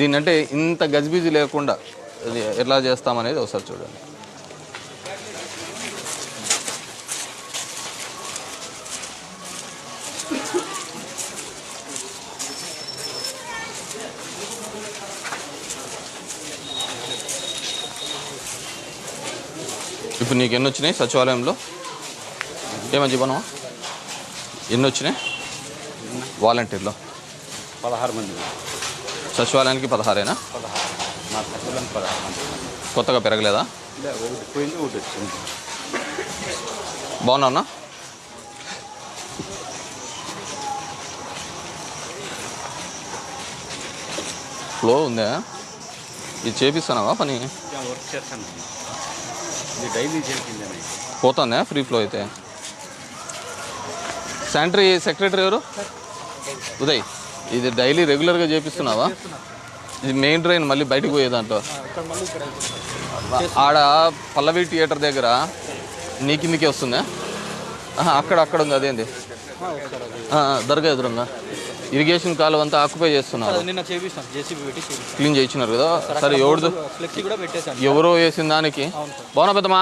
దీన్ని అంటే ఇంత గజిబిజి లేకుండా ఇది ఎట్లా చేస్తామనేది ఒకసారి చూడండి. ఇప్పుడు నీకు ఎన్ని వచ్చినాయి సచివాలయంలో? ఏమని చెప్పను, ఎన్ని వచ్చినాయి వాలంటీర్లో? 16 మంది. సచివాలయానికి 16ఏనా? 16 కొత్తగా పెరగలేదా? బాగున్నా? ఫ్లో ఉందా? ఇది చేపిస్తున్నావా పని? వర్క్ చేస్తాను, ఇది డైలీ చేసింది. పోతుందా ఫ్రీ ఫ్లో అయితే? శానిటరీ సెక్రటరీ ఎవరు? ఉదయ్, ఇది డైలీ రెగ్యులర్గా చేపిస్తున్నావా? ఇది మెయిన్ డ్రైన్ మళ్ళీ బయటకు పోయే దాంట్లో ఆడ పల్లవి థియేటర్ దగ్గర నీ కిందికే వస్తుందా? అక్కడ ఉంది, అదేంది దర్గా ఎదురుందా? ఇరిగేషన్ కాలువ అంతా ఆక్యుపై చేస్తున్నారు, క్లీన్ చేయించినారు కదా. సరే, ఎవరో వేసిన దానికి బాగున్నా పెద్దమా,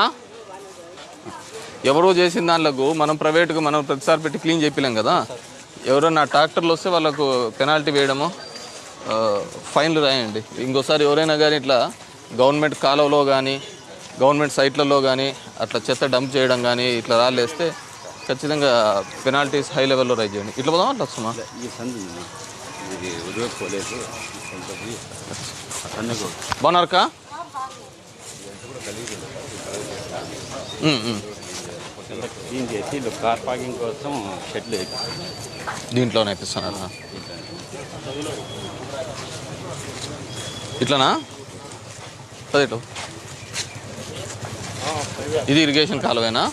ఎవరో చేసిన దానిలకు మనం ప్రైవేట్గా మనం ప్రతిసారి పెట్టి క్లీన్ చేయలేం కదా. ఎవరైనా ట్రాక్టర్లు వస్తే వాళ్ళకు పెనాల్టీ వేయడము, ఫైన్లు రాయండి. ఇంకోసారి ఎవరైనా కానీ ఇట్లా గవర్నమెంట్ కాలువలో కానీ గవర్నమెంట్ సైట్లలో కానీ అట్లా చెత్త డంప్ చేయడం కానీ ఇట్లా రాళ్ళేస్తే ఖచ్చితంగా పెనాల్టీస్ హై లెవెల్లో రైజ్ చేయండి. ఇట్లా పోదాం, అట్లా వస్తామా? బాగున్నారక్క? కార్ పార్కింగ్ కోసం షెడ్లు దీంట్లో నేర్పిస్తున్నారా? ఇట్లానా? అదేటో ఇది ఇరిగేషన్ కాలువేనా?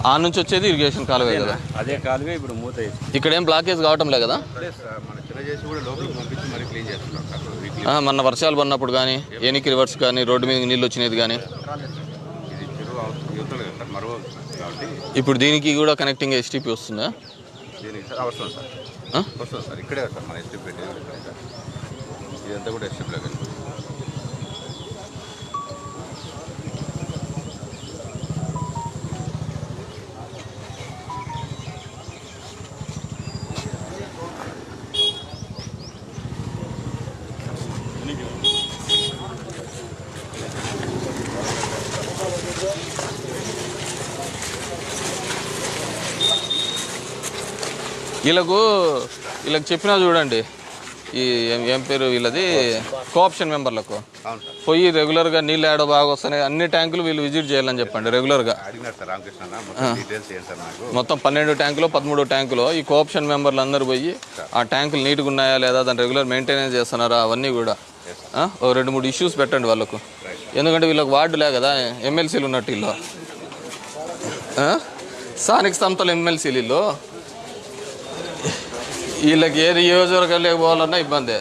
ఆ నుంచి వచ్చేది ఇరిగేషన్ కాలువే కదా? అదే కాలువే ఇప్పుడు మూత. ఇక్కడ ఏం బ్లాకేజ్ కావటం లే కదా? మొన్న వర్షాలు పడినప్పుడు కానీ ఏనికి రివర్స్ కానీ రోడ్డు మీద నీళ్ళు వచ్చినది కానీ ఇప్పుడు దీనికి కూడా కనెక్టింగ్ ఎస్టీపీ వస్తుందా? ఇక్కడే సార్ మన ఎస్టీపీ ఇదంతా కూడా ఎస్టీపీ లాగా. వీళ్ళకి చెప్పినా చూడండి, ఈ ఏం పేరు వీళ్ళది, కోఆప్షన్ మెంబర్లకు పోయి రెగ్యులర్గా నీళ్ళు ఏడో బాగా వస్తున్నాయి అన్ని ట్యాంకులు వీళ్ళు విజిట్ చేయాలని చెప్పండి రెగ్యులర్గా. మొత్తం 12 ట్యాంకులు 13 ట్యాంకులు ఈ కోఆప్షన్ మెంబర్లు అందరూ పోయి ఆ ట్యాంకులు నీట్గా ఉన్నాయా లేదా, దాన్ని రెగ్యులర్ మెయింటెనెన్స్ చేస్తున్నారా, అవన్నీ కూడా ఓ 2-3 ఇష్యూస్ పెట్టండి వాళ్ళకు. ఎందుకంటే వీళ్ళకి వార్డులే కదా, ఎమ్మెల్సీలు ఉన్నట్టు వీళ్ళు, స్థానిక సంస్థలు ఎమ్మెల్సీలు వీళ్ళు. వీళ్ళకి ఏ నియోజకవర్గాలకు పోవాలన్నా ఇబ్బందే.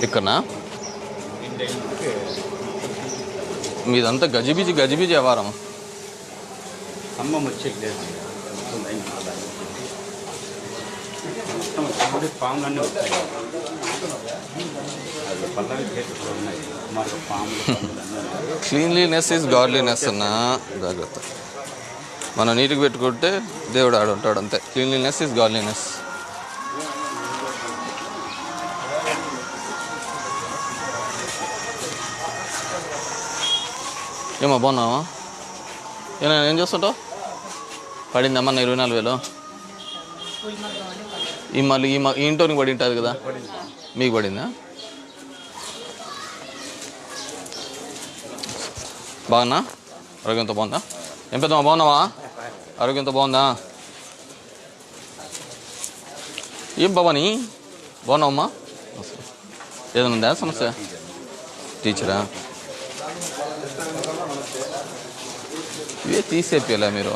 ఇక్కడనా మీదంతా గజిబిజి వ్యవహారం. అమ్మం వచ్చేది లేదు, పాములన్నీ వస్తాయి. క్లీన్లీనెస్ ఈజ్ గాడ్లీనెస్ అన్న జాగ్రత్త. మనం నీట్గా పెట్టుకుంటే దేవుడు ఆడు ఉంటాడు అంతే. Cleanliness is godliness. ఏమో బాగున్నావా? ఏం చేస్తుంటావు? పడిందమ్మా 24,000. మళ్ళీ ఈ ఇంటోనికి పడి ఉంటుంది కదా, మీకు పడిందా? బాగున్నా? ఆరోగ్యంతో బాగుందా? ఏం పెద్దమ్మా బాగున్నావా? ఆరోగ్యంతో బాగుందా? ఏం భవాని బాగున్నావమ్మా? ఏదైనా ఉందా సమస్య? టీచరా? ఇవే తీసేపియాలా మీరు?